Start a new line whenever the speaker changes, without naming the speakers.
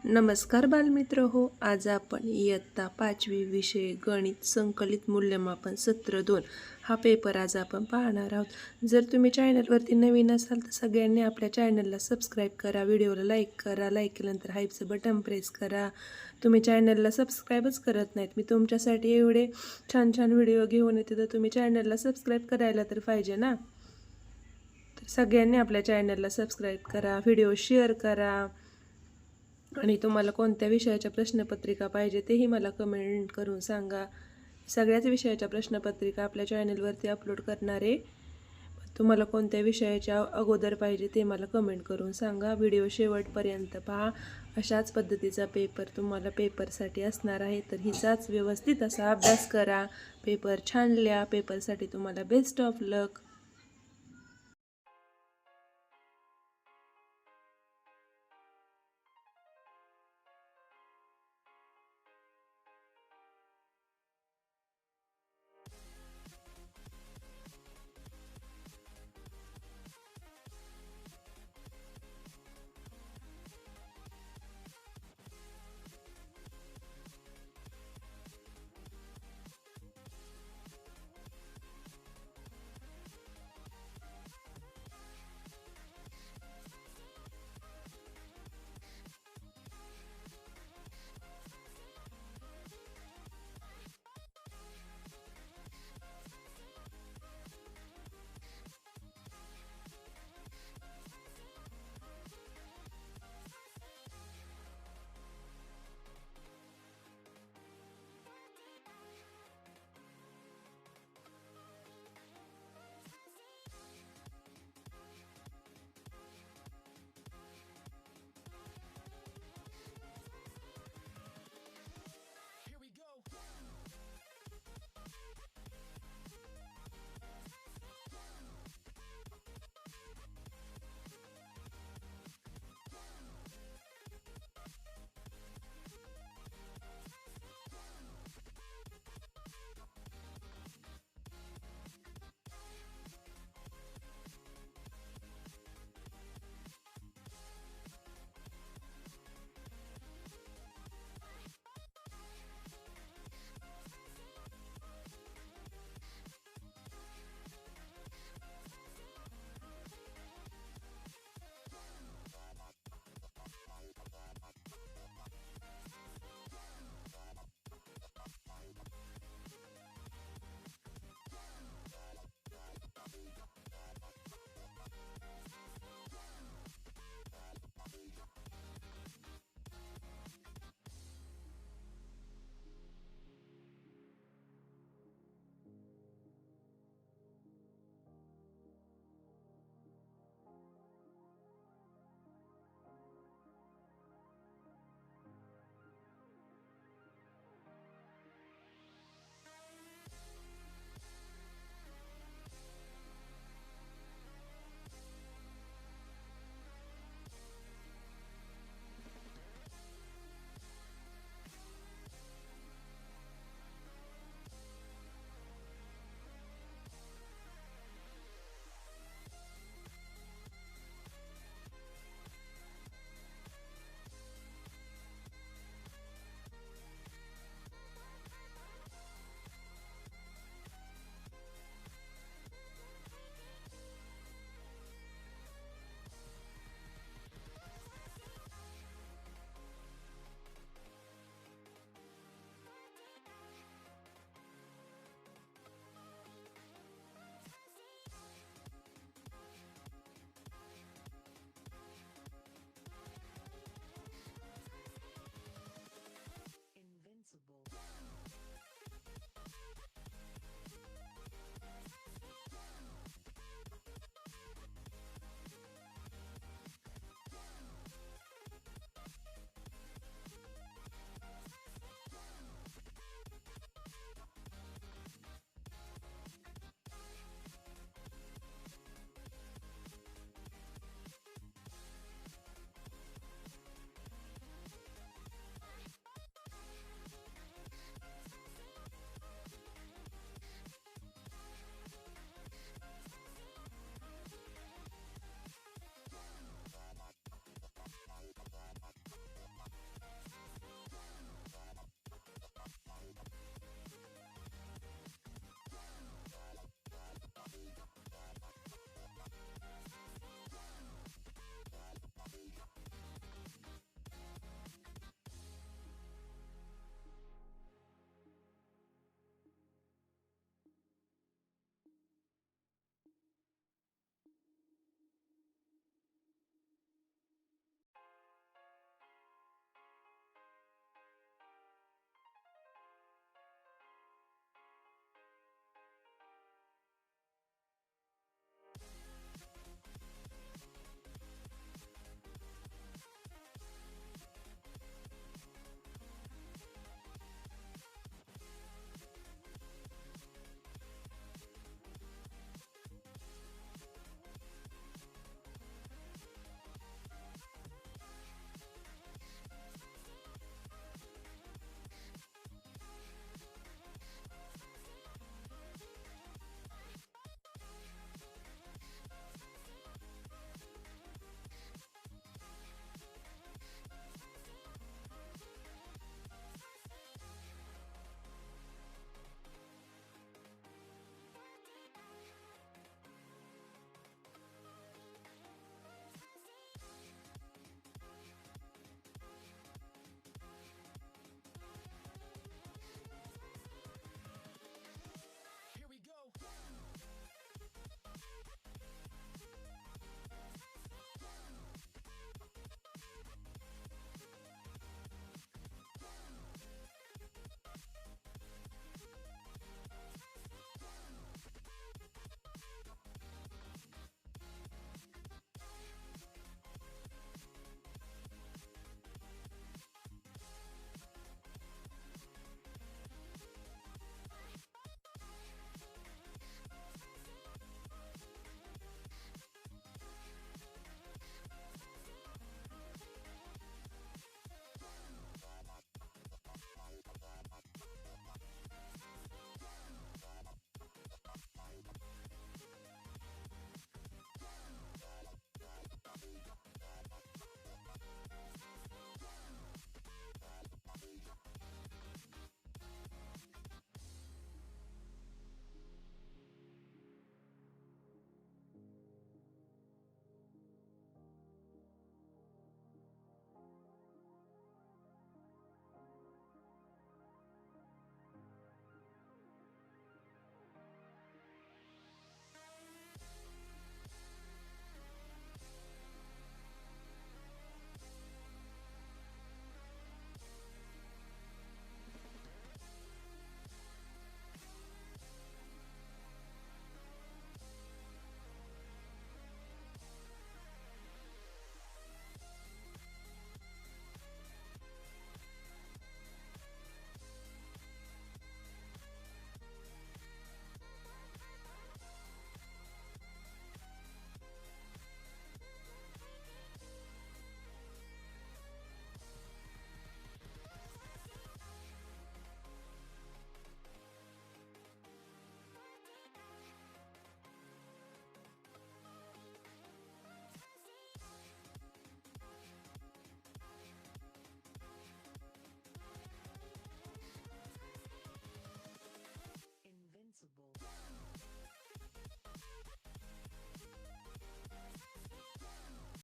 नमस्कार बालमित्र हो. आज आपण इयत्ता 5वी विषय गणित संकलित मूल्यमापन सत्र 2 हा पेपर आज आपण पाहणार आहोत. जर तुम्ही चॅनलवरती नवीन असाल तर सगळ्यांनी आपल्या चॅनलला सबस्क्राईब करा, व्हिडिओला लाईक करा, लाईक केल्यानंतर हाईपचं बटन प्रेस करा. तुम्ही चॅनलला सबस्क्राईबच करत नाहीत. मी तुमच्यासाठी एवढे छान छान व्हिडिओ घेऊन येते, तर तुम्ही चॅनलला सबस्क्राईब करायला तर पाहिजे ना. तर सगळ्यांनी आपल्या चॅनलला सबस्क्राईब करा, व्हिडिओ शेअर करा आणि तुम्हाला कोणत्या विषयाच्या प्रश्नपत्रिका पाहिजे तेही मला कमेंट करून सांगा. सगळ्याच विषयाच्या प्रश्नपत्रिका आपल्या चॅनलवरती अपलोड करणार आहे. तुम्हाला कोणत्या विषयाच्या अगोदर पाहिजे ते मला कमेंट करून सांगा. व्हिडिओ शेवटपर्यंत पहा. अशाच पद्धतीचा पेपर तुम्हाला पेपरसाठी असणार आहे, तर हिचाच व्यवस्थित असा अभ्यास करा. पेपर छान लिहा. पेपरसाठी तुम्हाला बेस्ट ऑफ लक.